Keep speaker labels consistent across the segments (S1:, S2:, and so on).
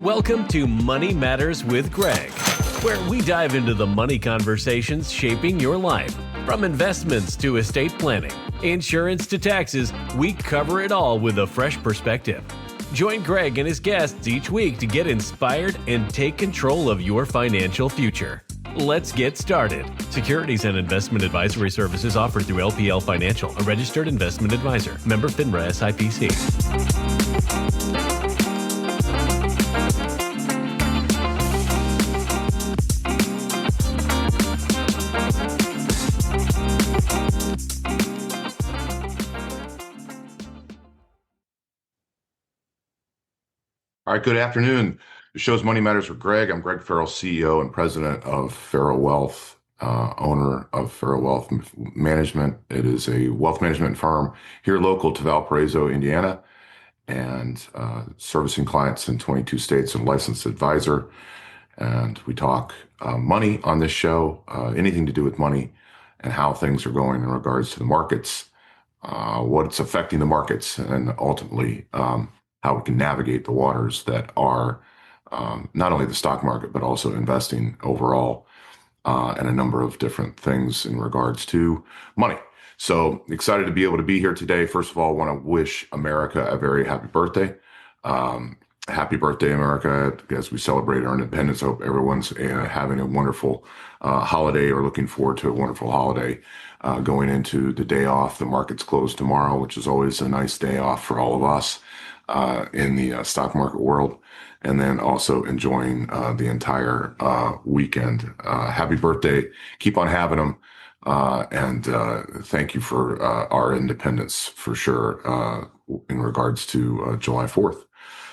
S1: Welcome to Money Matters with Greg, where we dive into the money conversations shaping your life. From investments to estate planning, insurance to taxes, we cover it all with a fresh perspective. Join Greg and his guests each week to get inspired and take control of your financial future. Let's get started. Securities and investment advisory services offered through LPL Financial, a registered investment advisor. Member FINRA SIPC.
S2: All right, good afternoon. The show's Money Matters with Greg. I'm Greg Farrell, CEO and president of Farrell Wealth, owner of Farrell Wealth Management. It is a wealth management firm here local to Valparaiso, Indiana, and servicing clients in 22 states and licensed advisor. And we talk money on this show, anything to do with money and how things are going in regards to the markets, what's affecting the markets, and ultimately how we can navigate the waters that are not only the stock market, but also investing overall and a number of different things in regards to money. So excited to be able to be here today. First of all, I want to wish America a very happy birthday. Happy birthday, America, as we celebrate our independence. I hope everyone's having a wonderful holiday or looking forward to a wonderful holiday going into the day off. The market's closed tomorrow, which is always a nice day off for all of us in the stock market world, and then also enjoying the entire weekend. Happy birthday. Keep on having them. And thank you for our independence for sure in regards to July 4th.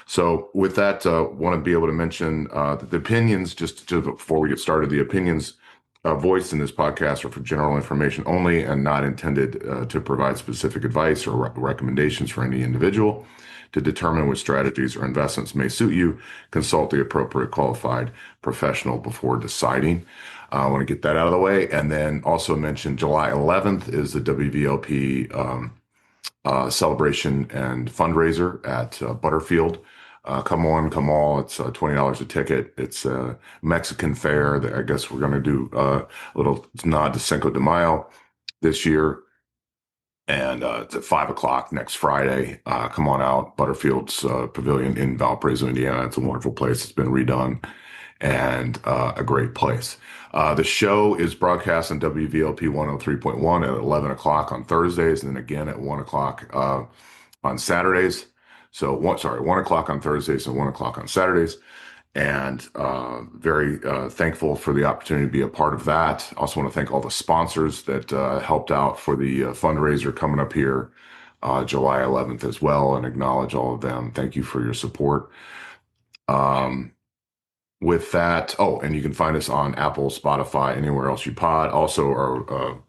S2: So with that, want to be able to mention that the opinions, just before we get started, the opinions voiced in this podcast are for general information only and not intended to provide specific advice or recommendations for any individual. To determine which strategies or investments may suit you, consult the appropriate qualified professional before deciding. I want to get that out of the way. And then also mention July 11th is the WVLP celebration and fundraiser at Butterfield. Come on, come all. It's $20 a ticket. It's a Mexican fare that I guess we're going to do a little nod to Cinco de Mayo this year. And it's at 5 o'clock next Friday. Come on out. Butterfield's Pavilion in Valparaiso, Indiana. It's a wonderful place. It's been redone and a great place. The show is broadcast on WVLP 103.1 at 11 o'clock on Thursdays, and then again at 1 o'clock on Saturdays. So 1 o'clock on Thursdays and 1 o'clock on Saturdays. And very thankful for the opportunity to be a part of that. Also want to thank all the sponsors that helped out for the fundraiser coming up here July 11th as well, and acknowledge all of them. Thank you for your support. With that, and you can find us on Apple, Spotify, anywhere else you pod. Also,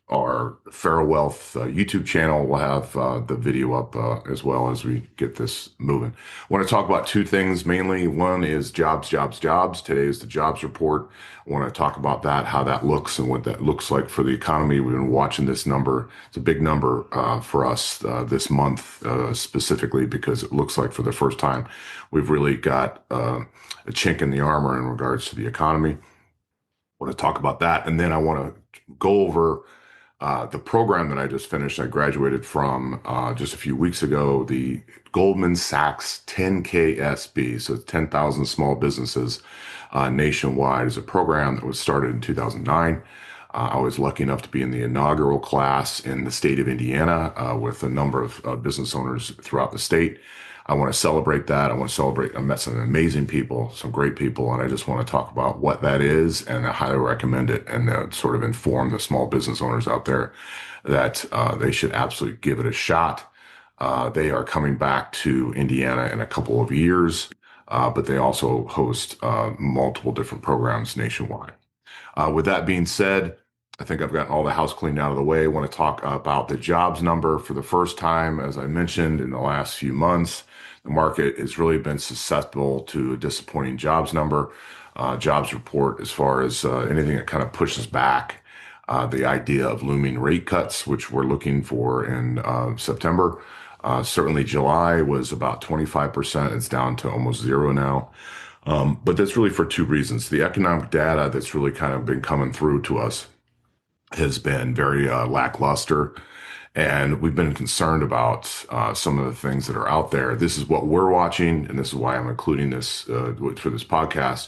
S2: our Farrell Wealth YouTube channel will have the video up as well as we get this moving. I want to talk about two things mainly. One is jobs. Today is the jobs report. I want to talk about that, how that looks and what that looks like for the economy. We've been watching this number. It's a big number for us this month specifically because it looks like for the first time we've really got a chink in the armor in regards to the economy. I want to talk about that. And then I want to go over the program that I just finished. I graduated from just a few weeks ago, the Goldman Sachs 10KSB. So it's 10,000 small businesses nationwide. Is a program that was started in 2009. I was lucky enough to be in the inaugural class in the state of Indiana with a number of business owners throughout the state. I want to celebrate that. I met some amazing people, some great people, and I just want to talk about what that is, and I highly recommend it, and sort of inform the small business owners out there that they should absolutely give it a shot. They are coming back to Indiana in a couple of years, but they also host multiple different programs nationwide. With that being said, I think I've gotten all the house cleaned out of the way. I want to talk about the jobs number for the first time. As I mentioned in the last few months, the market has really been susceptible to a disappointing jobs number, jobs report, as far as anything that kind of pushes back the idea of looming rate cuts, which we're looking for in September. Certainly July was about 25%. It's down to almost zero now. But that's really for two reasons. The economic data that's really kind of been coming through to us has been very lackluster. And we've been concerned about some of the things that are out there. This is what we're watching, and this is why I'm including this for this podcast.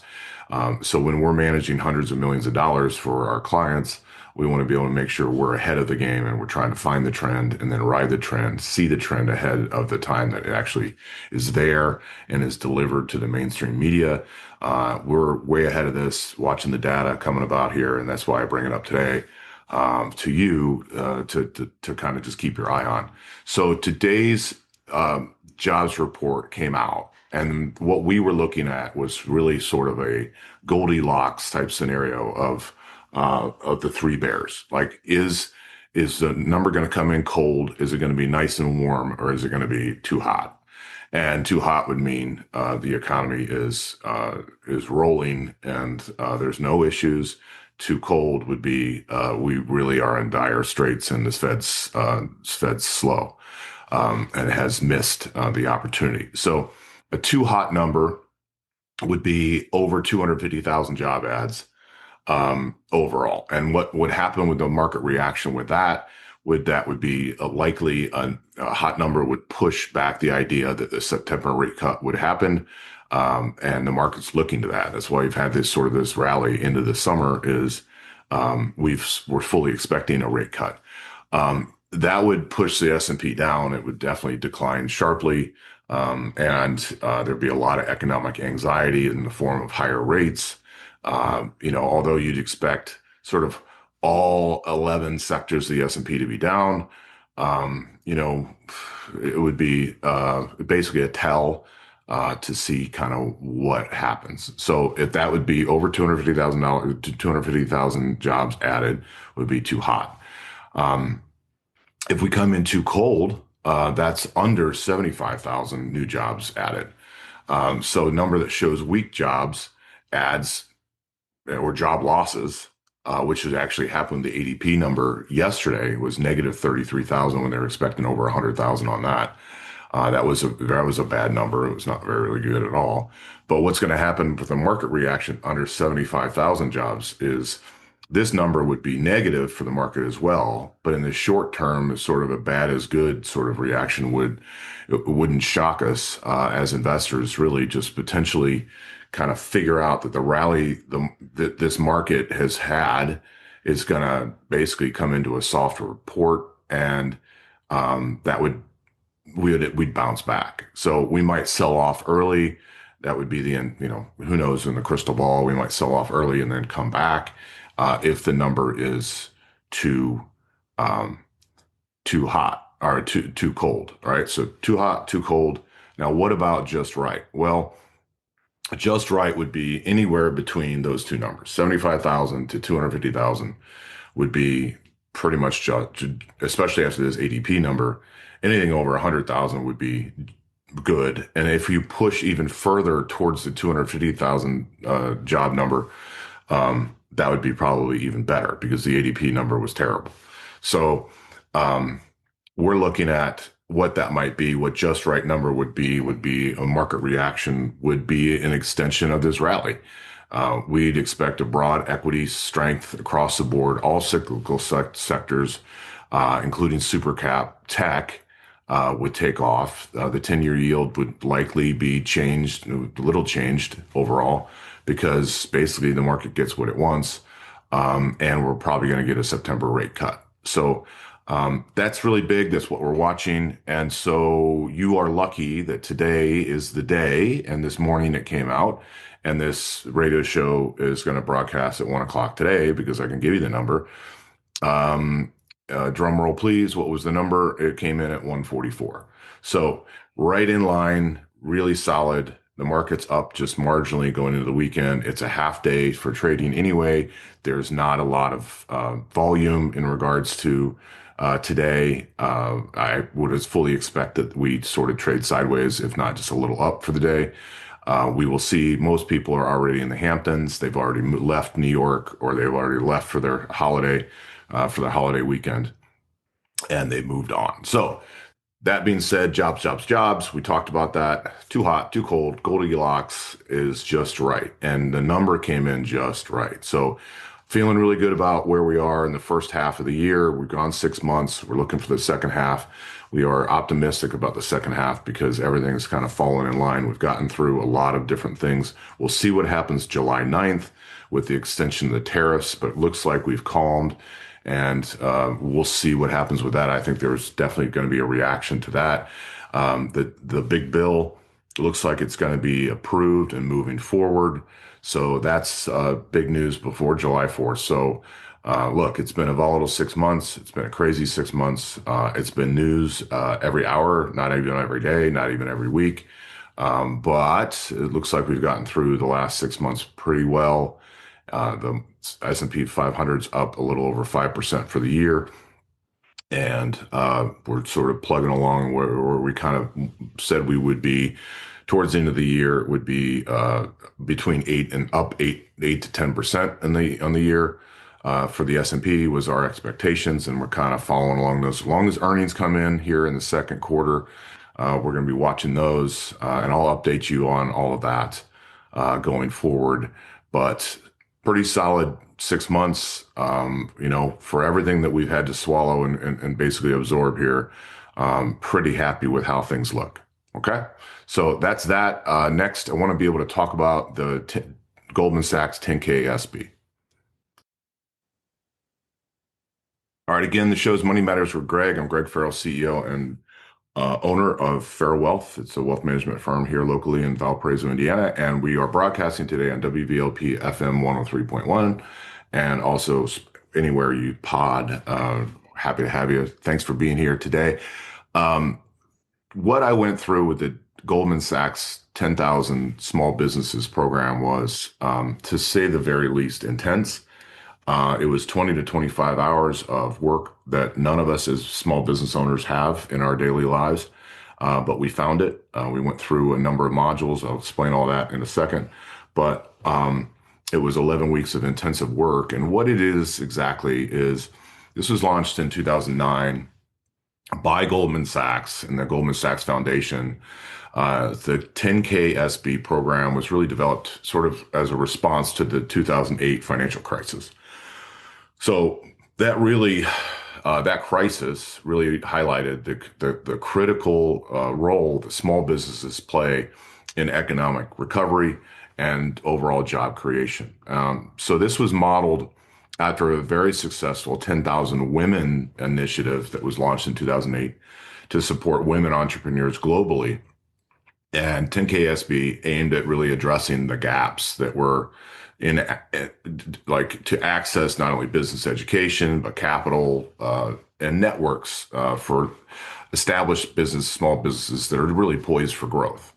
S2: So when we're managing hundreds of millions of dollars for our clients, we want to be able to make sure we're ahead of the game and we're trying to find the trend and then ride the trend, see the trend ahead of the time that it actually is there and is delivered to the mainstream media. We're way ahead of this, watching the data coming about here, and that's why I bring it up today to you to kind of just keep your eye on. So today's jobs report came out, and what we were looking at was really sort of a Goldilocks type scenario of the three bears. Like, is the number going to come in cold? Is it going to be nice and warm, or is it going to be too hot? And too hot would mean the economy is rolling and there's no issues. Too cold would be we really are in dire straits and this Fed's slow and has missed the opportunity. So a too hot number would be over 250,000 job ads overall. And what would happen with the market reaction with that would be likely a hot number would push back the idea that the September rate cut would happen. And the market's looking to that. That's why we've had this rally into the summer is we're fully expecting a rate cut. That would push the S&P down. It would definitely decline sharply. And there'd be a lot of economic anxiety in the form of higher rates. Although you'd expect sort of all 11 sectors of the S&P to be down, it would be basically a tell to see kind of what happens. So if that would be over $250,000 to 250,000 jobs added would be too hot. If we come in too cold, that's under 75,000 new jobs added. So a number that shows weak jobs adds or job losses, which has actually happened. The ADP number yesterday was negative 33,000 when they were expecting over 100,000 on that. That was a bad number. It was not very good at all. But what's going to happen with the market reaction under 75,000 jobs is this number would be negative for the market as well. But in the short term, it's sort of a bad as good sort of reaction wouldn't shock us as investors, really just potentially kind of figure out that the rally that this market has had is going to basically come into a soft report, and we'd bounce back. So we might sell off early. That would be the end. Who knows in the crystal ball? We might sell off early and then come back if the number is too hot or too cold. All right. So too hot, too cold. Now, what about just right? Well, just right would be anywhere between those two numbers. 75,000 to 250,000 would be pretty much just, especially after this ADP number. Anything over 100,000 would be good. And if you push even further towards the 250,000 job number, that would be probably even better because the ADP number was terrible. So we're looking at what that might be. What just right number would be a market reaction, would be an extension of this rally. We'd expect a broad equity strength across the board, all cyclical sectors, including super cap tech. Would take off. The 10-year yield would likely be changed, a little changed overall, because basically the market gets what it wants, and we're probably going to get a September rate cut. So that's really big. That's what we're watching. And so you are lucky that today is the day, and this morning it came out, and this radio show is going to broadcast at 1 o'clock today because I can give you the number. Drum roll, please. What was the number? It came in at 144. So right in line, really solid. The market's up just marginally going into the weekend. It's a half day for trading anyway. There's not a lot of volume in regards to today. I would have fully expect that we sort of trade sideways, if not just a little up for the day. We will see. Most people are already in the Hamptons. They've already left New York, or they've already left for their holiday weekend, and they've moved on. So That being said, jobs, jobs, jobs. We talked about that. Too hot, too cold. Goldilocks is just right. And the number came in just right. So feeling really good about where we are in the first half of the year. We've gone 6 months. We're looking for the second half. We are optimistic about the second half because everything's kind of fallen in line. We've gotten through a lot of different things. We'll see what happens July 9th with the extension of the tariffs, but it looks like we've calmed, and we'll see what happens with that. I think there's definitely going to be a reaction to that. The big bill looks like it's going to be approved and moving forward. So that's big news before July 4th. So look, it's been a volatile 6 months. It's been a crazy 6 months. It's been news every hour, not even every day, not even every week. But it looks like we've gotten through the last 6 months pretty well. The S&P 500 is up a little over 5% for the year. And we're sort of plugging along where we kind of said we would be towards the end of the year. It would be between 8 to 10% in the on the year. For the S&P was our expectations, and we're kind of following along those. As long as earnings come in here in the second quarter, we're going to be watching those, and I'll update you on all of that going forward. But pretty solid 6 months, for everything that we've had to swallow and basically absorb here. Pretty happy with how things look. Okay. So that's that. Next, I want to be able to talk about the Goldman Sachs 10K SB. All right. Again, the show's Money Matters with Greg. I'm Greg Farrell, CEO and owner of Farrell Wealth. It's a wealth management firm here locally in Valparaiso, Indiana. And we are broadcasting today on WVLP FM 103.1 and also anywhere you pod. Happy to have you. Thanks for being here today. What I went through with the Goldman Sachs 10,000 Small Businesses program was, to say the very least, intense. It was 20 to 25 hours of work that none of us as small business owners have in our daily lives. But we found it. We went through a number of modules. I'll explain all that in a second. But it was 11 weeks of intensive work. And what it is exactly is this was launched in 2009 by Goldman Sachs and the Goldman Sachs Foundation. The 10K SB program was really developed sort of as a response to the 2008 financial crisis. So that really, that crisis really highlighted the critical role that small businesses play in economic recovery and overall job creation. So this was modeled after a very successful 10,000 Women initiative that was launched in 2008 to support women entrepreneurs globally. And 10KSB aimed at really addressing the gaps that were in, like, to access not only business education, but capital and networks for established business, small businesses that are really poised for growth.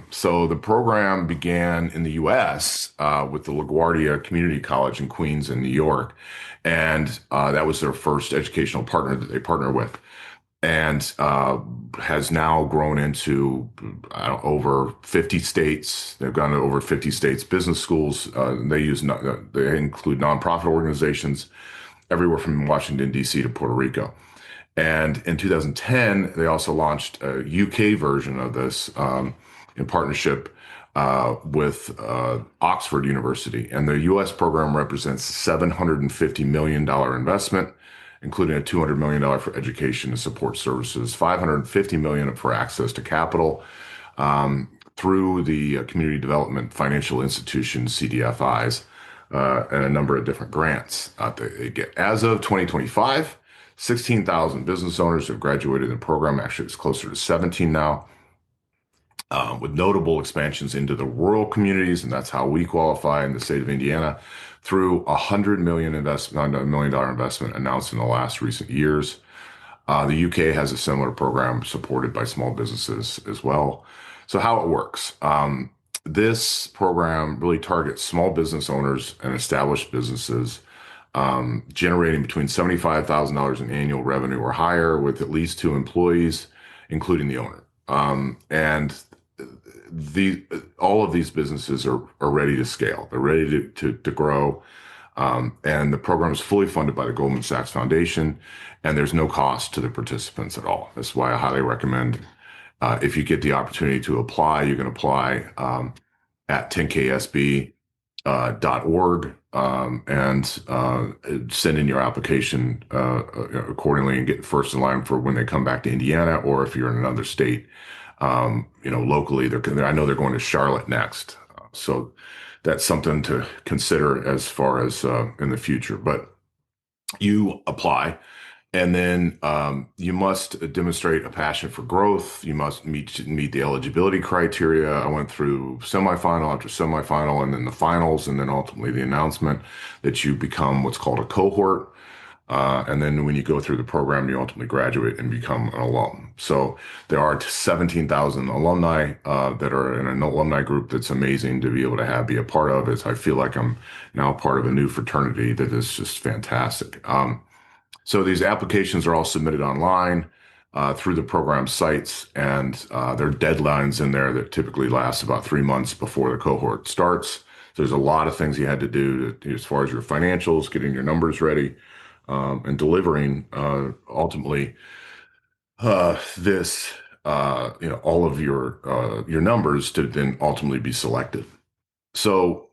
S2: So the program began in the U.S. With the LaGuardia Community College in Queens in New York. And that was their first educational partner that they partner with, and has now grown into over 50 states. They've gone to over 50 states business schools. They include nonprofit organizations everywhere from Washington, D.C. to Puerto Rico. And in 2010, they also launched a UK version of this in partnership with Oxford University. And the US program represents $750 million investment, including a $200 million for education and support services, $550 million for access to capital through the Community Development Financial Institutions, CDFIs, and a number of different grants they get. As of 2025, 16,000 business owners have graduated in the program. Actually, it's closer to 17 now, with notable expansions into the rural communities, and that's how we qualify in the state of Indiana, through $100 million investment announced in the last recent years. The UK has a similar program supported by small businesses as well. So how it works. This program really targets small business owners and established businesses generating between $75,000 in annual revenue or higher with at least 2 employees, including the owner. And all of these businesses are ready to scale. They're ready to grow. And the program is fully funded by the Goldman Sachs Foundation, and there's no cost to the participants at all. That's why I highly recommend if you get the opportunity to apply, you can apply at 10ksb.org and send in your application accordingly and get first in line for when they come back to Indiana, or if you're in another state, locally. I know they're going to Charlotte next, so that's something to consider as far as in the future. But you apply. And then you must demonstrate a passion for growth. You must meet the eligibility criteria. I went through semifinal after semifinal, and then the finals, and then ultimately the announcement that you become what's called a cohort. And then when you go through the program, you ultimately graduate and become an alum. So there are 17,000 alumni that are in an alumni group that's amazing to be able to be a part of. I feel like I'm now part of a new fraternity that is just fantastic. So these applications are all submitted online through the program sites, and there are deadlines in there that typically last about 3 months before the cohort starts. There's a lot of things you had to do as far as your financials, getting your numbers ready, and delivering ultimately this all of your numbers to then ultimately be selected. So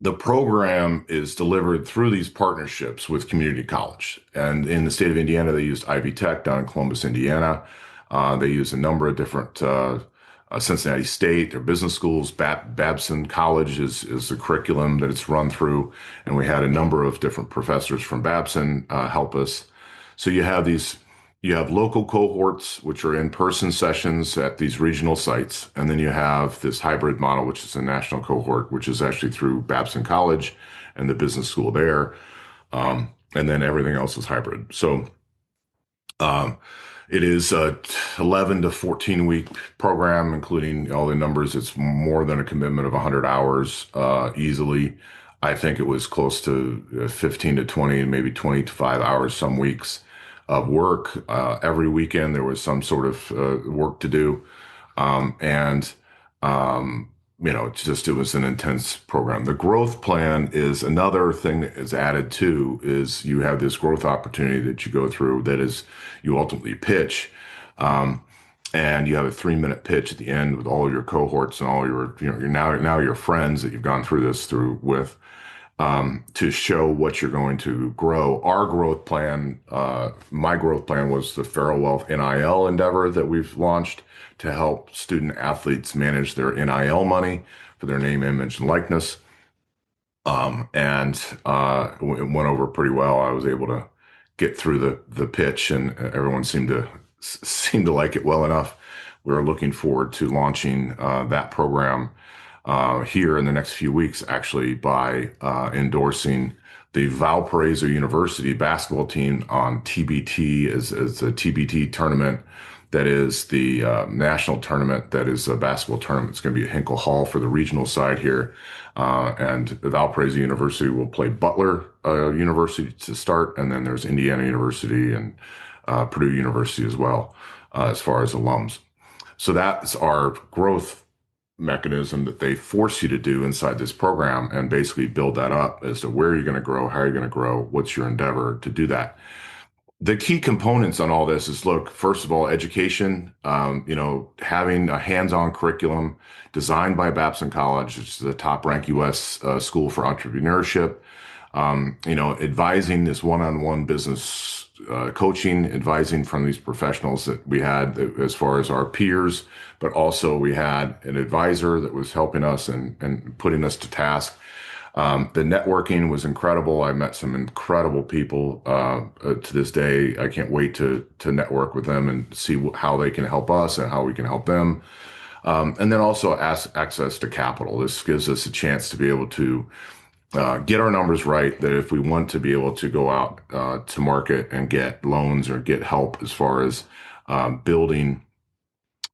S2: the program is delivered through these partnerships with community college. And in the state of Indiana, they used Ivy Tech down in Columbus, Indiana. They use a number of different Cincinnati State, their business schools. Babson College is the curriculum that it's run through. And we had a number of different professors from Babson help us. So you have local cohorts, which are in-person sessions at these regional sites. And then you have this hybrid model, which is a national cohort, which is actually through Babson College and the business school there. And then everything else is hybrid. So it is a 11 to 14 week program, including all the numbers. It's more than a commitment of 100 hours easily. I think it was close to 15 to 20, maybe 20 to 5 hours some weeks of work. Every weekend there was some sort of work to do. And it was an intense program. The growth plan is another thing that is added to, is you have this growth opportunity that you go through that is you ultimately pitch. And you have a 3-minute pitch at the end with all your cohorts and all your your friends that you've gone through this through with, to show what you're going to grow. Our growth plan, my growth plan, was the Farrell Wealth NIL endeavor that we've launched to help student athletes manage their NIL money for their name, image, and likeness. It went over pretty well. I was able to get through the pitch, and everyone seemed to like it well enough. We're looking forward to launching that program here in the next few weeks, actually, by endorsing the Valparaiso University basketball team on TBT as a TBT tournament. That is the national tournament. That is a basketball tournament. It's going to be at Hinkle Hall for the regional side here. And Valparaiso University will play Butler University to start. And then there's Indiana University and Purdue University as well, as far as alums. So that's our growth mechanism that they force you to do inside this program, and basically build that up as to where you're going to grow, how you're going to grow, what's your endeavor to do that. The key components on all this is, look, first of all, education, having a hands-on curriculum designed by Babson College, which is the top-ranked U.S. School for entrepreneurship. Advising this one-on-one business coaching, advising from these professionals that we had as far as our peers, but also we had an advisor that was helping us and putting us to task. The networking was incredible. I met some incredible people to this day. I can't wait to network with them and see how they can help us and how we can help them. And then also access to capital. This gives us a chance to be able to get our numbers right, that if we want to be able to go out to market and get loans or get help as far as building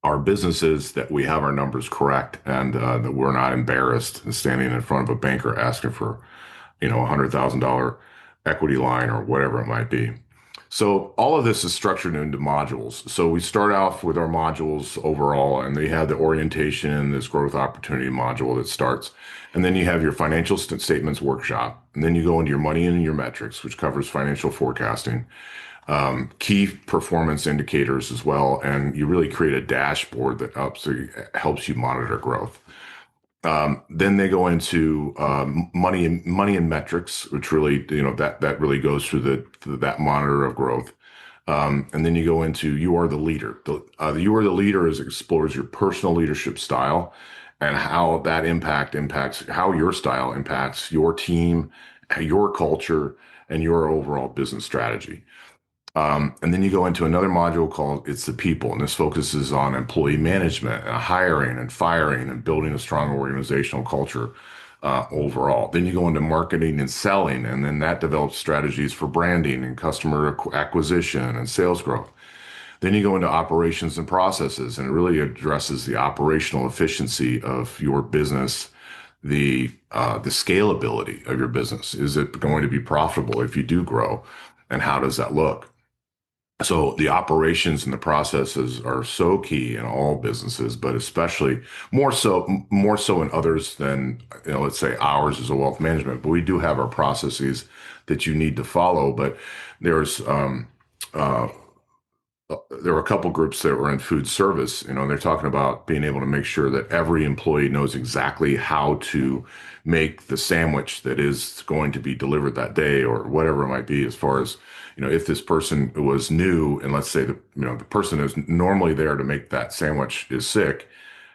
S2: our businesses, that we have our numbers correct, and that we're not embarrassed and standing in front of a banker asking for, $100,000 equity line or whatever it might be. So all of this is structured into modules. So we start off with our modules overall, and they have the orientation and this growth opportunity module that starts. And then you have your financial statements workshop. And then you go into your money and your metrics, which covers financial forecasting, key performance indicators as well. And you really create a dashboard that helps you monitor growth. Then they go into money and metrics, which really, that really goes through that monitor of growth. And then you go into you are the leader. The you are the leader is explores your personal leadership style and how that impacts how your style impacts your team, your culture, and your overall business strategy. And then you go into another module called It's the People, and this focuses on employee management, and hiring and firing, and building a strong organizational culture overall. Then you go into marketing and selling, and then that develops strategies for branding and customer acquisition and sales growth. Then you go into operations and processes, and it really addresses the operational efficiency of your business, the scalability of your business. Is it going to be profitable if you do grow, and how does that look? So the operations and the processes are so key in all businesses, but especially more so in others than, let's say ours is a wealth management, but we do have our processes that you need to follow. But there's uh, there were a couple groups that were in food service, they're talking about being able to make sure that every employee knows exactly how to make the sandwich that is going to be delivered that day or whatever it might be, as far as, if this person was new and let's say the person who's normally there to make that sandwich is sick,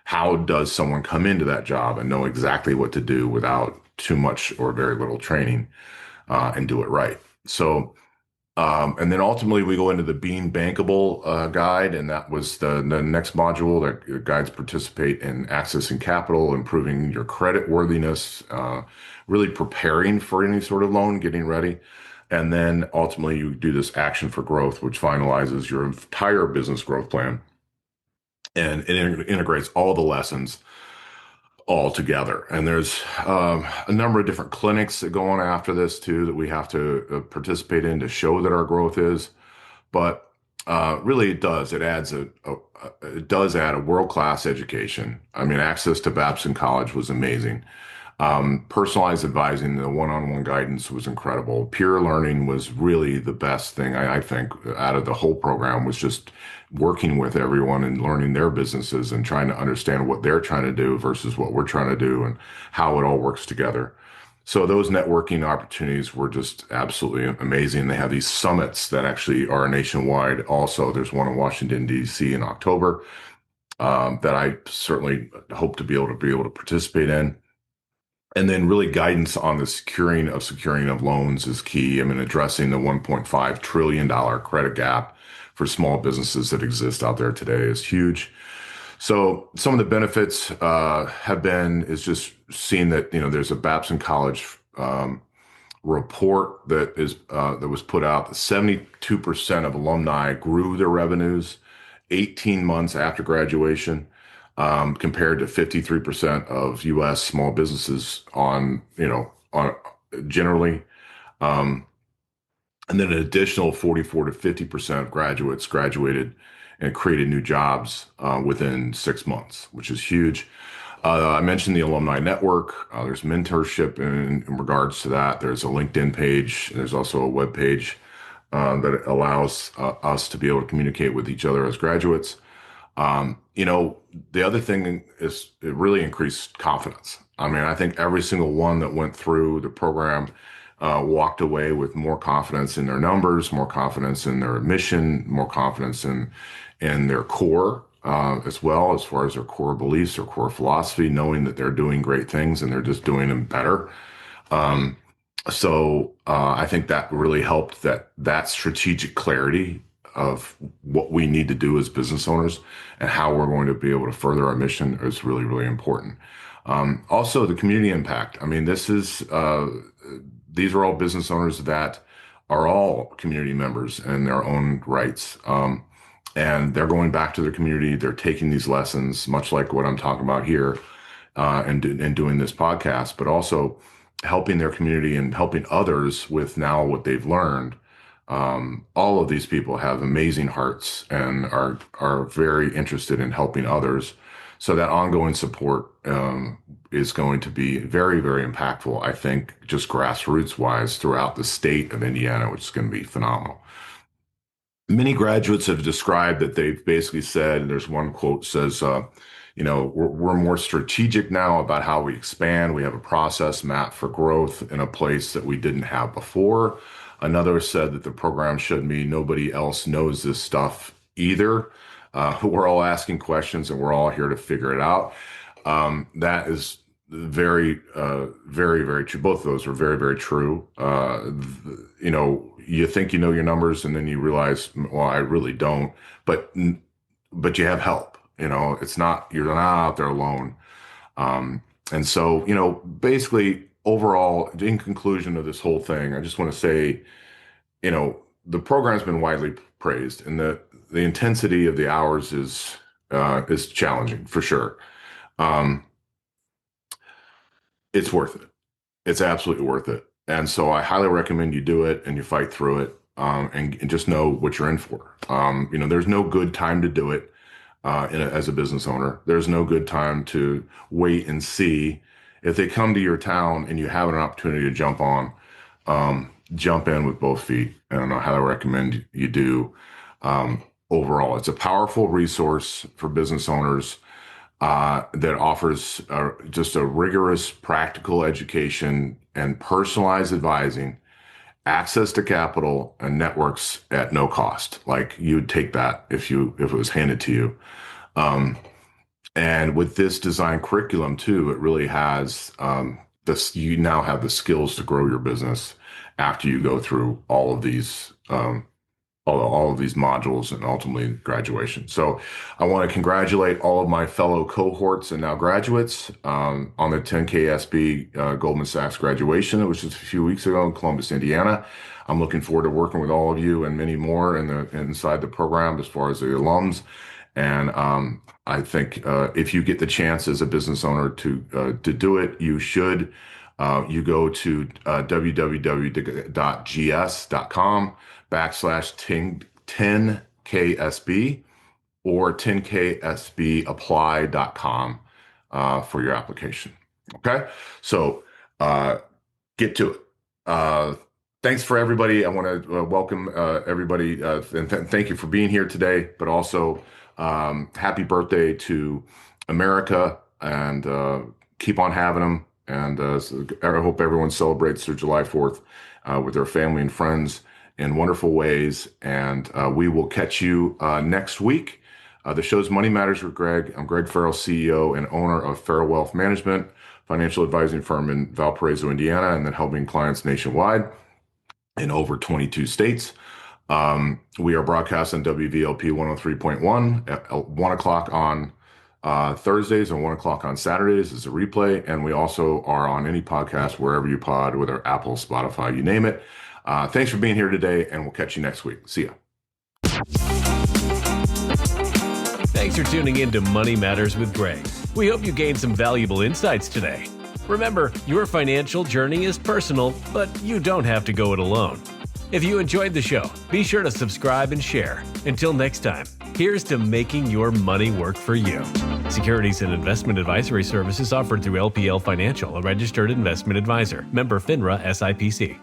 S2: how does someone come into that job and know exactly what to do without too much or very little training, and do it right? So, and then ultimately we go into the Being Bankable guide, and that was the next module that guides participate in accessing capital, improving your credit worthiness, really preparing for any sort of loan, getting ready. And then ultimately you do this action for growth, which finalizes your entire business growth plan, and it integrates all the lessons all together. And there's a number of different clinics that go on after this too that we have to participate in to show that our growth is. But really, it does. It does add a world-class education. I mean, access to Babson College was amazing. Personalized advising, the one-on-one guidance was incredible. Peer learning was really the best thing I think out of the whole program, was just working with everyone and learning their businesses and trying to understand what they're trying to do versus what we're trying to do and how it all works together. So those networking opportunities were just absolutely amazing. They have these summits that actually are nationwide. Also, there's one in Washington, D.C. in October, that I certainly hope to be able to participate in. And then really guidance on the securing of loans is key. I mean, addressing the $1.5 trillion credit gap for small businesses that exist out there today is huge. So some of the benefits have been is just seeing that, there's a Babson College report that was put out that 72% of alumni grew their revenues 18 months after graduation, compared to 53% of U.S. small businesses on generally. Um, and then an additional 44 to 50% of graduates graduated and created new jobs within 6 months, which is huge. I mentioned the alumni network. There's mentorship in regards to that. There's a LinkedIn page. There's also a web page that allows us to be able to communicate with each other as graduates. The other thing is it really increased confidence. I mean, I think every single one that went through the program walked away with more confidence in their numbers, more confidence in their mission, more confidence in their core, as well, as far as their core beliefs or core philosophy, knowing that they're doing great things and they're just doing them better. I think that really helped, that strategic clarity of what we need to do as business owners and how we're going to be able to further our mission is really, really important. Also, the community impact. I mean, these are all business owners that are all community members in their own rights. And they're going back to their community. They're taking these lessons, much like what I'm talking about here, and doing this podcast, but also helping their community and helping others with now what they've learned, All of these people have amazing hearts and are very interested in helping others. So that ongoing support is going to be very, very impactful, I think, just grassroots wise throughout the state of Indiana, which is going to be phenomenal. Many graduates have described that they've basically said, and there's one quote says, we're more strategic now about how we expand. We have a process map for growth in a place that we didn't have before. Another said that the program showed me nobody else knows this stuff either. We're all asking questions and we're all here to figure it out. That is very, very, very true. Both of those are very, very true. You think you know your numbers and then you realize, well, I really don't. But you have help. You're not out there alone. And so, basically, overall, in conclusion of this whole thing, I just want to say, the program's been widely praised, and the intensity of the hours is challenging for sure. It's worth it. It's absolutely worth it. And so I highly recommend you do it and you fight through it, and just know what you're in for. There's no good time to do it as a business owner. There's no good time to wait and see. If they come to your town and you have an opportunity to jump in with both feet. And I highly recommend you do. Overall, it's a powerful resource for business owners that offers just a rigorous practical education and personalized advising, access to capital and networks at no cost. Like you'd take that if it was handed to you. And with this design curriculum too, it really has you now have the skills to grow your business after you go through all of these all of these modules and ultimately graduation. So I want to congratulate all of my fellow cohorts and now graduates on the 10K SB Goldman Sachs graduation, which was a few weeks ago in Columbus, Indiana. I'm looking forward to working with all of you and many more inside the program as far as the alums. And I think if you get the chance as a business owner to do it, you should. You go to www.gs.com/10KSB or 10KSBapply.com for your application. Okay, so get to it. Thanks for everybody. I want to welcome everybody and thank you for being here today, but also happy birthday to America and keep on having them. And so I hope everyone celebrates their July 4th with their family and friends in wonderful ways. And we will catch you next week. The show's Money Matters with Greg. I'm Greg Farrell, CEO and owner of Farrell Wealth Management, financial advising firm in Valparaiso, Indiana, and then helping clients nationwide in over 22 states. We are broadcast on WVLP 103.1 at 1 o'clock on Thursdays and 1 o'clock on Saturdays is a replay. And we also are on any podcast, wherever you pod, whether Apple, Spotify, you name it. Thanks for being here today, and we'll catch you next week. See ya.
S1: Thanks for tuning in to Money Matters with Greg. We hope you gained some valuable insights today. Remember, your financial journey is personal, but you don't have to go it alone. If you enjoyed the show, be sure to subscribe and share. Until next time, here's to making your money work for you. Securities and investment advisory services offered through LPL Financial, a registered investment advisor. Member FINRA SIPC.